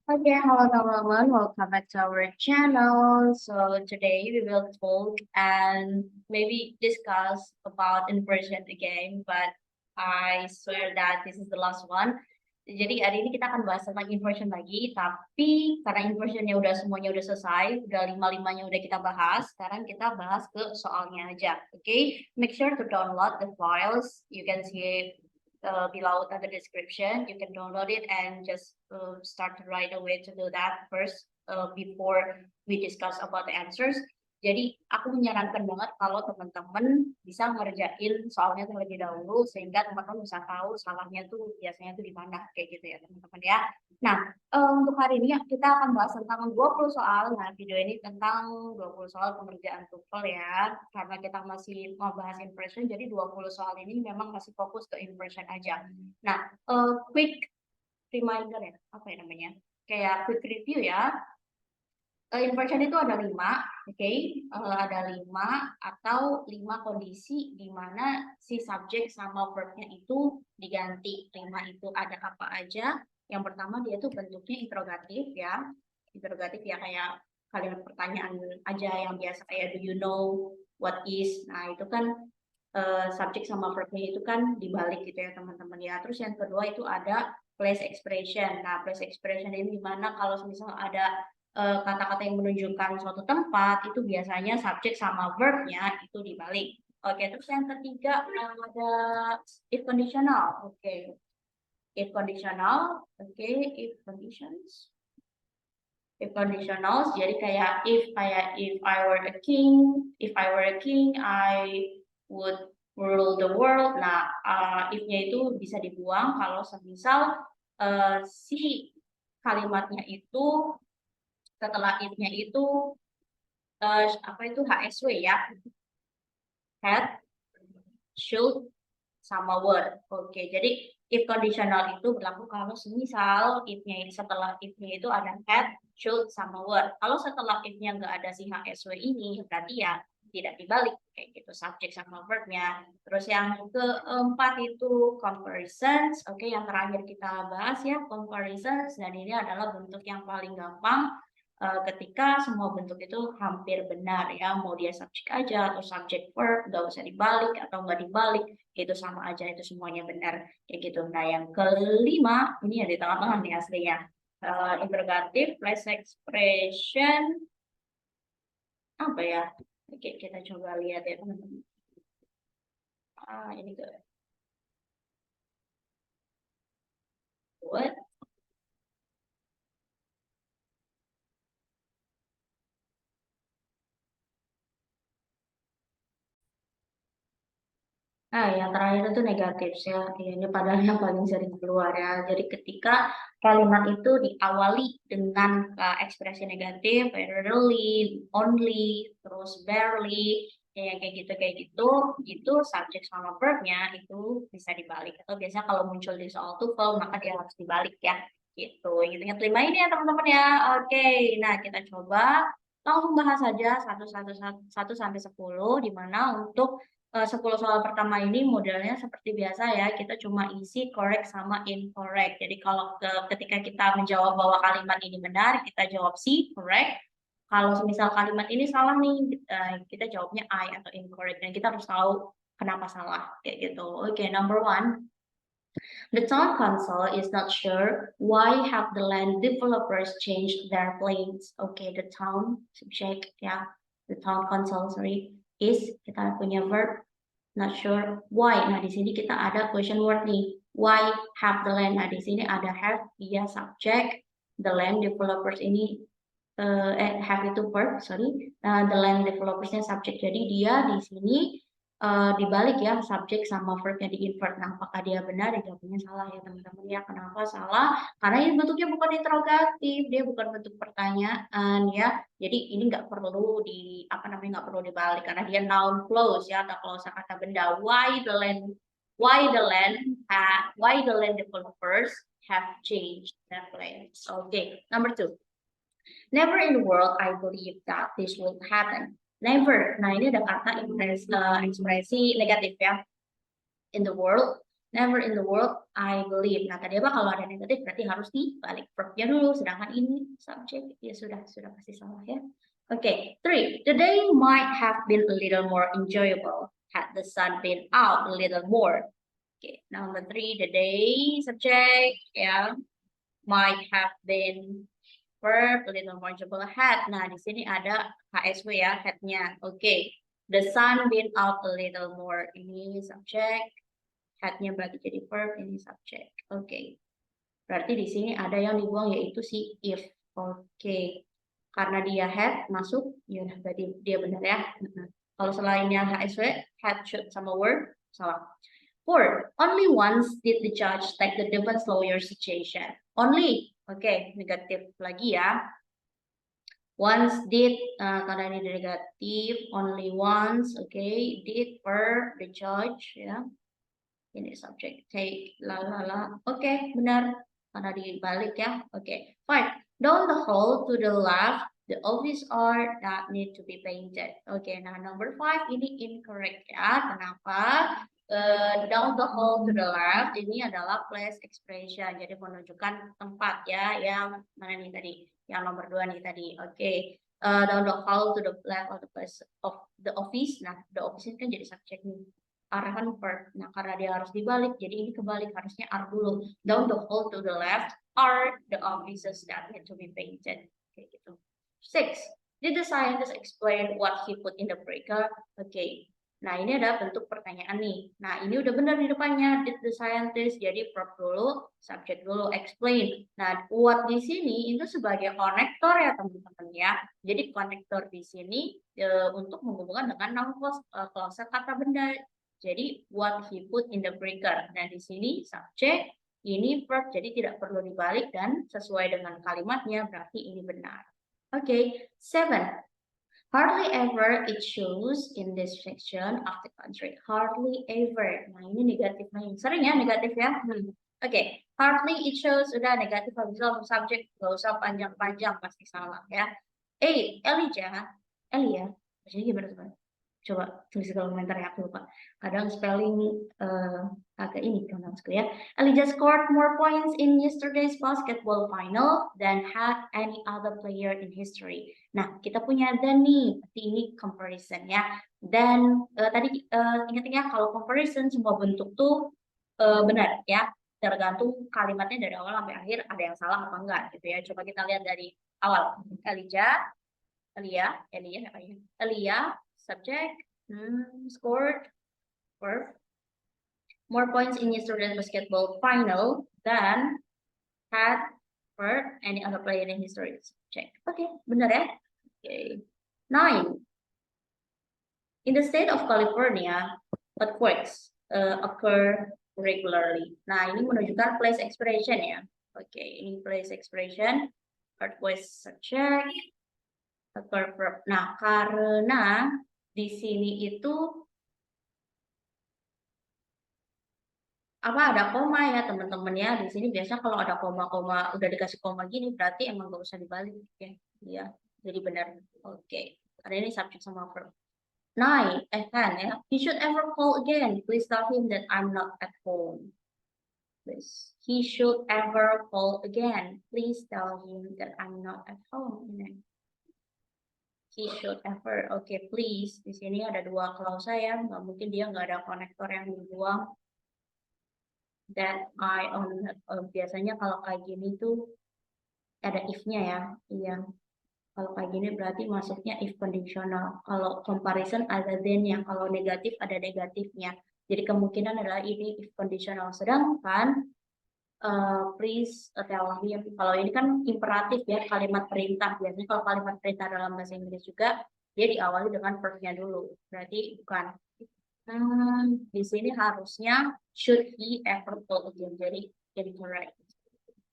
Okay, hello everyone, welcome back to our channel. So today we will talk and maybe discuss about inversion again, but I swear that this is the last one. Jadi hari ini kita akan bahas tentang inversion lagi, tapi karena inversionnya udah semuanya udah selesai, udah lima-limanya udah kita bahas, sekarang kita bahas ke soalnya aja. Okay, make sure to download the files. You can see below the description. You can download it and just start right away to do that first before we discuss about the answers. Jadi aku menyarankan banget kalau teman-teman bisa ngerjain soalnya terlebih dahulu sehingga teman-teman bisa tahu salahnya tuh biasanya tuh di mana kayak gitu ya teman-teman ya. Nah, untuk hari ini kita akan bahas tentang 20 soal. Nah, video ini tentang 20 soal pengerjaan TOEFL ya. Karena kita masih mau bahas inversion, jadi 20 soal ini memang masih fokus ke inversion aja. Nah, quick reminder ya, apa ya namanya? Kayak quick review ya. Inversion itu ada 5, oke? Ada 5 atau 5 kondisi di mana si subjek sama verb-nya itu diganti. 5 itu ada apa aja? Yang pertama dia tuh bentuknya interrogatif ya. Interrogatif ya kayak kalimat pertanyaan aja yang biasa kayak do you know, what is. Nah, itu kan subjek sama verb-nya itu kan dibalik gitu ya teman-teman ya. Terus yang kedua itu ada place expression. Nah, place expression ini dimana kalau misalnya ada kata-kata yang menunjukkan suatu tempat itu biasanya subjek sama verb-nya itu dibalik. Oke, terus yang ketiga ada if conditional. Oke. If conditional, oke, if conditions. If conditionals, jadi kayak if I were a king, I would rule the world. Nah, if-nya itu bisa dibuang kalau semisal si kalimatnya itu setelah if-nya itu apa itu HSW ya, had, should, sama word. Oke, jadi if conditional itu berlaku kalau semisal if-nya setelah if-nya itu ada had, should, sama word. Kalau setelah if-nya nggak ada si HSW ini, berarti ya tidak dibalik kayak gitu subjek sama verb-nya. Terus yang keempat itu comparisons. Oke, yang terakhir kita bahas ya comparisons, dan ini adalah bentuk yang paling gampang ketika semua bentuk itu hampir benar ya, mau dia subjek aja atau subjek verb, nggak usah dibalik atau nggak dibalik, itu sama aja, itu semuanya benar kayak gitu. Nah, yang kelima ini ya di tengah-tengah nih aslinya, interrogative, place expression, apa ya? Oke, kita coba lihat ya teman-teman. Ini ke what? Yang terakhir itu negatif ya. Ini padahal yang paling sering keluar ya. Jadi ketika kalimat itu diawali dengan ekspresi negatif, rarely, only, terus barely, kayak gitu, itu subjek sama verb-nya itu bisa dibalik. Atau biasanya kalau muncul di soal TOEFL, maka dia harus dibalik ya. Gitu. Ingat lima ini ya teman-teman ya. Oke, nah kita coba langsung bahas saja satu sampai 10, di mana untuk 10 soal pertama ini modelnya seperti biasa ya, kita cuma isi correct sama incorrect. Jadi kalau ketika kita menjawab bahwa kalimat ini benar, kita jawab C, correct. Kalau misal kalimat ini salah nih, kita jawabnya I atau incorrect. Dan kita harus tahu kenapa salah, kayak gitu. Oke, number one. The town council is not sure why have the land developers changed their plans. Okay, the town subject ya, the town council sorry is, kita punya verb not sure why. Nah, di sini kita ada question word nih. Why have the land? Nah, di sini ada have dia subject, the land developers ini have itu verb, sorry. The land developersnya subject. Jadi dia di sini dibalik ya, subjek sama verb-nya di-invert. Nah, apakah dia benar? Ya, jawabannya salah ya teman-teman ya. Kenapa salah? Karena ini bentuknya bukan interrogatif, dia bukan bentuk pertanyaan ya. Jadi ini nggak perlu nggak perlu dibalik karena dia noun clause ya, atau klausa kata benda. Why the land developers have changed their plans. Okay, number 2. Never in the world I believe that this will happen. Never. Nah, ini ada kata ekspresi negatif ya. In the world, Never in the world I believe. Nah, tadi apa kalau ada negatif berarti harus dibalik verbnya dulu, sedangkan ini subjek ya sudah pasti salah ya. Okay, 3. The day might have been a little more enjoyable had the sun been out a little more. Okay, number 3, the day subject ya might have been verb a little more enjoyable had. Nah, di sini ada HSW ya, had-nya. Okay, the sun been out a little more. Ini subjek. Had-nya berarti jadi verb, ini subjek. Oke. Berarti di sini ada yang dibuang yaitu si if. Oke. Karena dia had masuk, ya udah berarti dia benar ya. Kalau selainnya HSW, had, should sama were, salah. 4. Only once did the judge take the defense lawyer suggestion. Only. Oke, negatif lagi ya. Once did, karena ini negatif, only once, okay, did per the judge, ya. Ini subject take oke benar karena dibalik ya. Oke, 5. Down the hall to the left the office art that need to be painted. Oke, nah number 5 ini incorrect ya. Kenapa? Down the hall to the left ini adalah place expression, jadi menunjukkan tempat ya. Yang mana nih tadi, yang nomor 2 nih tadi. Oke, down the hall to the left of the place of the office. Nah, the office ini kan jadi subjek nih, arahan verb. Nah, karena dia harus dibalik, jadi ini kebalik, harusnya are dulu. Down the hall to the left are the offices that need to be painted. Kayak gitu. 6. Did the scientist explain what he put in the breaker? Oke. Nah, ini ada bentuk pertanyaan nih. Nah, ini udah benar di depannya. Did the scientist, jadi verb dulu, subject dulu, explain. Nah, what di sini itu sebagai konektor ya teman-teman ya. Jadi konektor di sini untuk menghubungkan dengan noun clause kata benda. Jadi what he put in the breaker. Nah, di sini subject, ini verb, jadi tidak perlu dibalik dan sesuai dengan kalimatnya berarti ini benar. Oke, 7. Hardly ever it shows in this section of the country. Hardly ever. Nah, ini negatif nih. Sering ya negatif ya. Oke, hardly it shows udah negatif habis itu subject, gak usah panjang-panjang pasti salah ya. Elijah, Elia, jadi gimana teman? Coba tulis di komentar ya, aku lupa. Kadang spelling agak ini pronounsku ya. Elijah scored more points in yesterday's basketball final than had any other player in history. Nah, kita punya dan nih, berarti ini comparison ya. Dan tadi ingat-ingat kalau comparison semua bentuk tuh benar ya. Tergantung kalimatnya dari awal sampai akhir ada yang salah apa enggak gitu ya. Coba kita lihat dari awal. Elia, subject, scored, verb, more points in yesterday's basketball final than had, verb, any other player in history. Check. Oke, benar ya? Oke. 9. In the state of California, earthquakes occur regularly. Nah, ini menunjukkan place expression ya. Oke, ini place expression. Earthquakes subject. Occur verb. Nah, karena di sini itu apa ada koma ya teman-teman ya. Di sini biasanya kalau ada koma-koma udah dikasih koma gini berarti emang gak usah dibalik ya. Iya, jadi benar. Oke. Karena ini subject sama verb. 9, 10 ya. He should ever call again. Please tell him that I'm not at home. Please. He should ever call again. Please tell him that I'm not at home. He should ever. Oke, please. Di sini ada dua klausa ya. Nggak mungkin dia nggak ada konektor yang dibuang. That I on biasanya kalau kayak gini tuh ada if-nya ya. Iya. Kalau kayak gini berarti masuknya if conditional. Kalau comparison ada then-nya. Kalau negatif ada negatifnya. Jadi kemungkinan adalah ini if conditional. Sedangkan please tell him. Kalau ini kan imperatif ya, kalimat perintah. Biasanya kalau kalimat perintah dalam bahasa Inggris juga dia diawali dengan verb-nya dulu. Berarti bukan. Di sini harusnya should he ever call again. Jadi correct.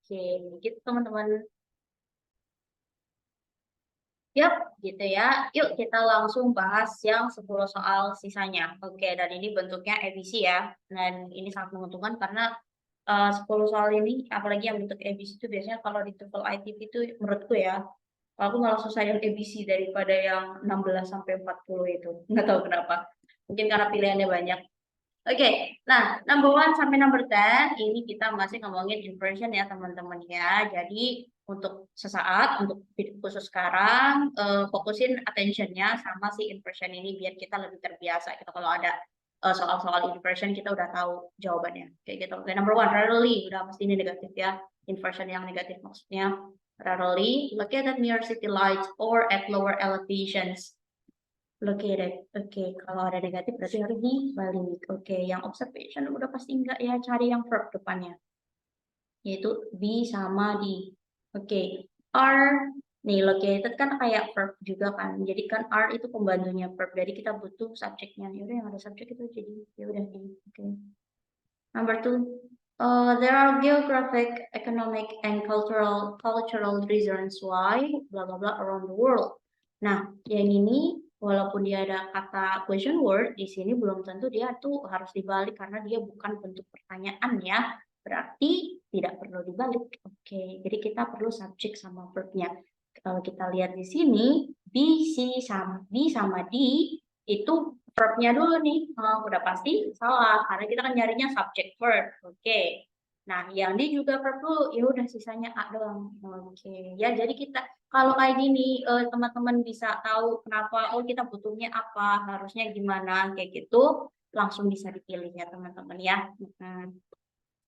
Oke, gitu teman-teman. Yap, gitu ya. Yuk kita langsung bahas yang 10 soal sisanya. Oke, dan ini bentuknya ABC ya. Dan ini sangat menguntungkan karena 10 soal ini, apalagi yang bentuk ABC itu biasanya kalau di TOEFL ITP itu menurutku ya, aku malah susah yang ABC daripada yang 16 sampai 40 itu. Nggak tahu kenapa. Mungkin karena pilihannya banyak. Oke, nah number 1 sampai number 10 ini kita masih ngomongin inversion ya teman-teman ya. Jadi untuk sesaat, untuk khusus sekarang, fokusin attentionnya sama si inversion ini biar kita lebih terbiasa gitu. Kalau ada soal-soal inversion kita udah tahu jawabannya kayak gitu. Oke, number 1 rarely udah pasti ini negatif ya. Inversion yang negatif maksudnya rarely located near city lights or at lower elevations. Located. Oke, kalau ada negatif berarti harus dibalik. Oke, yang observation udah pasti enggak ya, cari yang verb depannya. Yaitu be sama di. Oke, are nih located kan kayak verb juga kan. Jadi kan are itu pembantunya verb. Jadi kita butuh subjeknya. Yaudah yang ada subjek itu jadi ya udah di. Oke. Number 2, there are geographic, economic, and cultural reasons why blah blah blah around the world. Nah, yang ini walaupun dia ada kata question word di sini belum tentu dia tuh harus dibalik karena dia bukan bentuk pertanyaan ya. Berarti tidak perlu dibalik. Oke, jadi kita perlu subjek sama verbnya. Kalau kita lihat di sini, be sama di itu verbnya dulu nih. Udah pasti salah karena kita kan nyarinya subject verb. Oke. Nah, yang di juga verb dulu, ya udah sisanya A doang. Oke. Ya, jadi kita kalau kayak gini teman-teman bisa tahu kenapa oh kita butuhnya apa, harusnya gimana kayak gitu, langsung bisa dipilih ya teman-teman ya.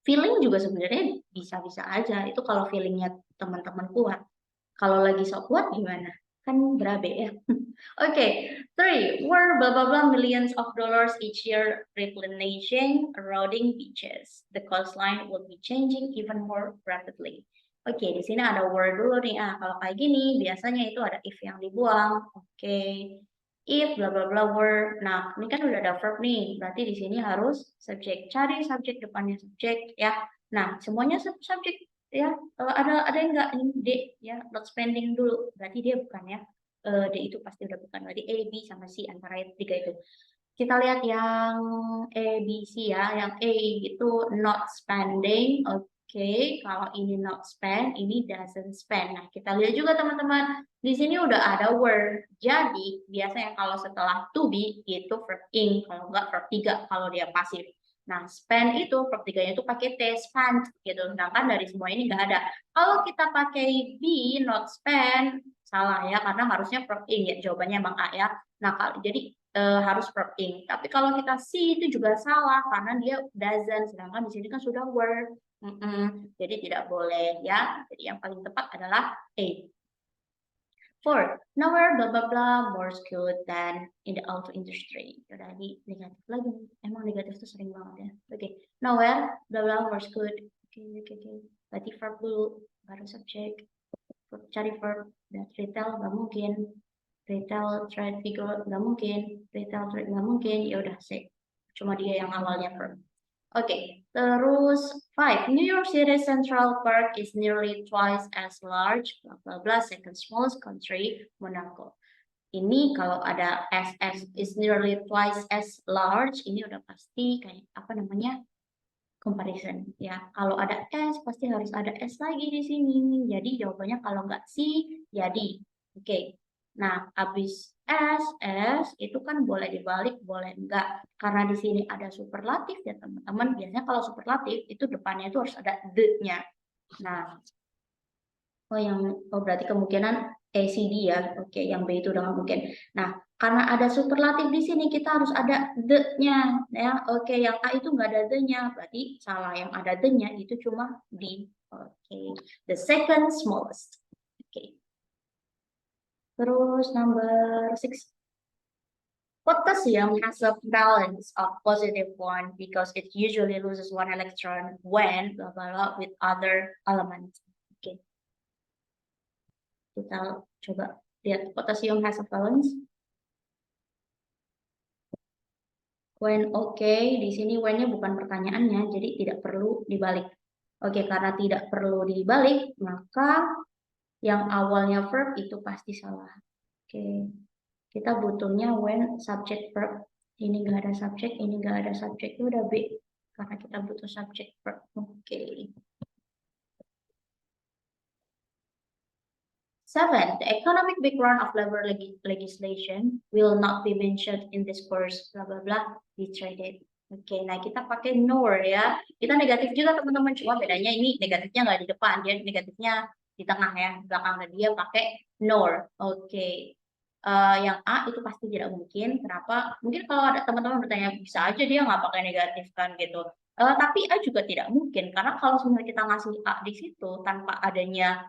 Feeling juga sebenarnya bisa-bisa aja. Itu kalau feelingnya teman-teman kuat. Kalau lagi sok kuat gimana? Kan berabe ya. Okay, 3, were blah blah blah millions of dollars each year replenishing eroding beaches. The coastline will be changing even more rapidly. Oke, di sini ada were dulu nih. Kalau kayak gini biasanya itu ada if yang dibuang. Oke. If blah blah blah were. Nah, ini kan udah ada verb nih. Berarti di sini harus subjek. Cari subjek depannya subjek ya. Nah, semuanya subjek ya. Ada yang enggak ini D ya, not spending dulu. Berarti dia bukan ya. D itu pasti udah bukan. Berarti A, B sama C antara tiga itu. Kita lihat yang A, B, C ya. Yang A itu not spending. Oke, kalau ini not spend, ini doesn't spend. Nah, kita lihat juga teman-teman. Di sini udah ada were. Jadi, biasanya kalau setelah to be itu verb ing, kalau enggak verb 3 kalau dia pasif. Nah, spend itu verb 3-nya itu pakai T, spend gitu. Sedangkan dari semua ini enggak ada. Kalau kita pakai be, not spend, salah ya, karena harusnya verb ing ya. Jawabannya emang A ya. Nah, jadi harus verb ing. Tapi kalau kita see itu juga salah karena dia doesn't, sedangkan di sini kan sudah were. Jadi tidak boleh ya. Jadi yang paling tepat adalah A. 4, nowhere blah blah blah more skilled than in the auto industry. Udah di negatif lagi. Emang negatif itu sering banget ya. Oke, nowhere blah blah more skilled. Oke. Berarti verb dulu, baru subjek. Cari verb. Dan retail nggak mungkin. Retail trade figure nggak mungkin. Retail trade nggak mungkin. Ya udah sih. Cuma dia yang awalnya verb. Oke, terus 5. New York City Central Park is nearly twice as large, blah blah blah, second smallest country, Monaco. Ini kalau ada SS is nearly twice as large, ini udah pasti kayak apa namanya? Comparison ya. Kalau ada S pasti harus ada S lagi di sini. Jadi jawabannya kalau nggak C, jadi. Oke. Nah, habis S itu kan boleh dibalik, boleh enggak. Karena di sini ada superlatif ya teman-teman. Biasanya kalau superlatif itu depannya itu harus ada the-nya. Nah, berarti kemungkinan ACD ya. Oke, yang B itu udah nggak mungkin. Nah, karena ada superlatif di sini kita harus ada the-nya ya. Oke, yang A itu nggak ada the-nya, berarti salah. Yang ada the-nya itu cuma di. Oke, the second smallest. Oke. Terus number 6. Potassium has a valence of +1 because it usually loses 1 electron when blah blah blah with other elements. Oke. Kita coba lihat potassium has a valence. When di sini when-nya bukan pertanyaannya, jadi tidak perlu dibalik. Oke, karena tidak perlu dibalik, maka yang awalnya verb itu pasti salah. Oke, kita butuhnya when subject verb. Ini nggak ada subject, ini nggak ada subject, itu udah B. Karena kita butuh subject verb. Oke. 7. The economic background of labor legislation will not be mentioned in this course, blah, blah, blah, be traded. Oke, nah kita pakai nor ya. Kita negatif juga teman-teman, cuma bedanya ini negatifnya nggak di depan, dia negatifnya di tengah ya, belakang dia pakai nor. Oke. Yang A itu pasti tidak mungkin. Kenapa? Mungkin kalau ada teman-teman bertanya, bisa aja dia nggak pakai negatif kan gitu. Tapi A juga tidak mungkin, karena kalau sebenarnya kita ngasih A di situ tanpa adanya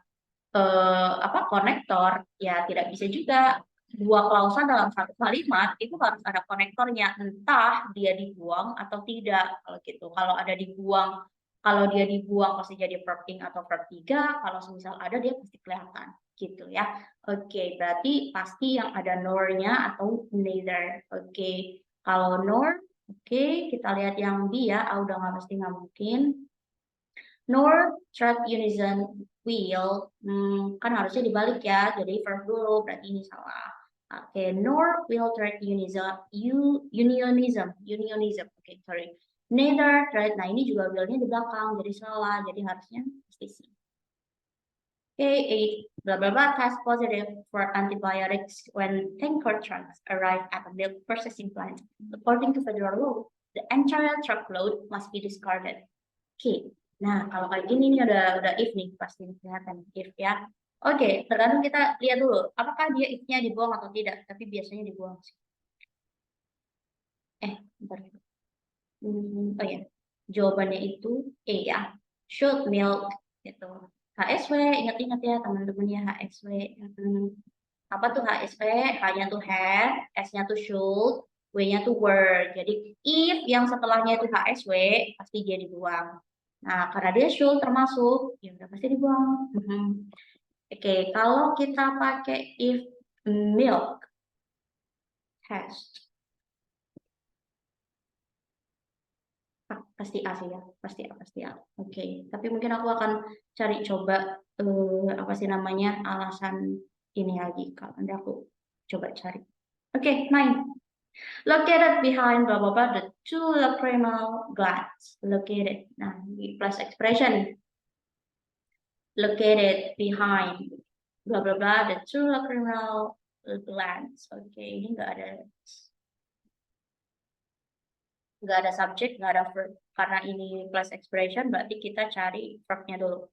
konektor, ya tidak bisa juga. Dua klausa dalam satu kalimat itu harus ada konektornya, entah dia dibuang atau tidak. Kalau gitu, kalau dia dibuang pasti jadi verb ing atau verb 3, kalau semisal ada dia pasti kelihatan gitu ya. Oke, berarti pasti yang ada nor-nya atau neither. Oke, kalau nor, oke, kita lihat yang B ya. Udah nggak mungkin. Nor threat unison will, kan harusnya dibalik ya, jadi verb dulu, berarti ini salah. Oke, nor will threat unionism, oke, sorry. Neither threat, nah ini juga will-nya di belakang, jadi salah, jadi harusnya pasti C. Oke, 8, blah blah blah, test positive for antibiotics when tanker trucks arrive at a milk processing plant. According to federal law, the entire truckload must be discarded. Oke, nah kalau kayak gini nih udah if nih, pasti kelihatan if ya. Oke, tergantung kita lihat dulu, apakah dia if-nya dibuang atau tidak, tapi biasanya dibuang sih. Bentar. Oh ya, jawabannya itu E ya, should milk gitu. HSW, ingat-ingat ya teman-teman ya, HSW. Apa tuh HSW? H-nya tuh have, S-nya tuh should, W-nya tuh were. Jadi if yang setelahnya itu HSW, pasti dia dibuang. Nah, karena dia should termasuk, ya udah pasti dibuang. Oke, kalau kita pakai if milk has, pasti A sih ya, pasti A. Oke, tapi mungkin aku akan cari coba apa sih namanya alasan ini lagi. Kalau nanti aku coba cari. Oke, 9. Located behind blah blah blah the two lacrimal glands. Located. Nah, di plus expression. Located behind blah blah blah the two lacrimal glands. Oke, ini nggak ada subjek, nggak ada verb. Karena ini plus expression, berarti kita cari verbnya dulu.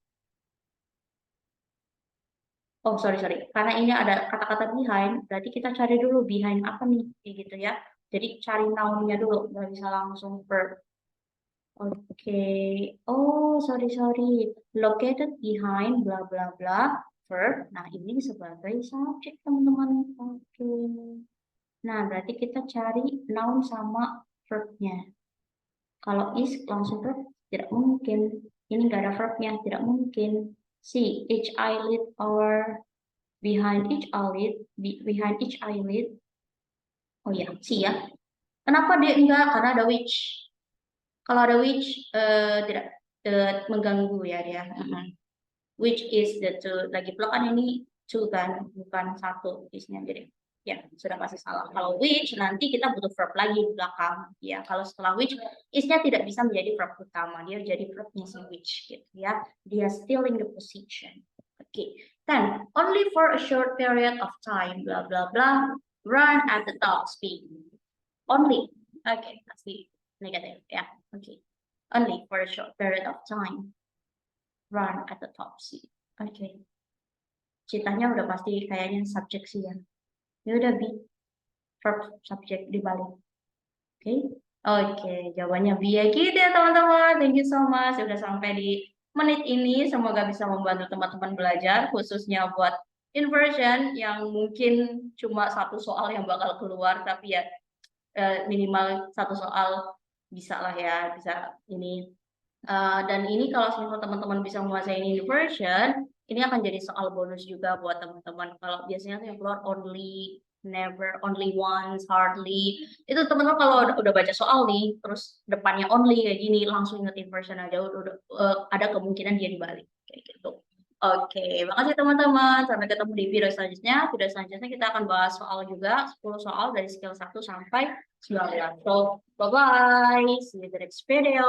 Oh, sorry. Karena ini ada kata-kata behind, berarti kita cari dulu behind apa nih, kayak gitu ya. Jadi cari noun-nya dulu, nggak bisa langsung verb. Oke. Oh, sorry. Located behind bla bla bla verb. Nah, ini sebagai subjek, teman-teman. Oke. Nah, berarti kita cari noun sama verb-nya. Kalau is langsung verb, tidak mungkin. Ini nggak ada verb-nya, tidak mungkin. See, each eyelid or behind each eyelid. Oh ya, see ya. Kenapa dia enggak? Karena ada which. Kalau ada which tidak mengganggu ya dia. Which is the two. Lagi pula kan ini two kan, bukan satu isnya. Jadi ya sudah pasti salah. Kalau which nanti kita butuh verb lagi di belakang. Ya, kalau setelah which isnya tidak bisa menjadi verb utama. Dia jadi verbnya si which gitu ya. Dia still in the position. Oke. Then only for a short period of time blah blah blah run at the top speed. Only. Oke, pasti negatif ya. Oke. Only for a short period of time run at the top speed. Oke. Citanya udah pasti kayaknya subjek sih ya. Ya udah B, verb subjek dibalik. Oke. Oke, jawabannya B ya gitu ya teman-teman. Thank you so much sudah sampai di menit ini. Semoga bisa membantu teman-teman belajar khususnya buat inversion yang mungkin cuma satu soal yang bakal keluar, tapi ya minimal satu soal bisa lah ya, bisa ini. Dan ini kalau misalnya teman-teman bisa menguasai inversion, ini akan jadi soal bonus juga buat teman-teman. Kalau biasanya tuh yang keluar only, never, only once, hardly. Itu teman-teman kalau udah baca soal nih, terus depannya only kayak gini, langsung inget inversion aja. Udah ada kemungkinan dia dibalik kayak gitu. Oke, makasih teman-teman. Sampai ketemu di video selanjutnya. Video selanjutnya kita akan bahas soal juga, 10 soal dari skill 1 sampai 19. So, bye-bye. See you in the next video.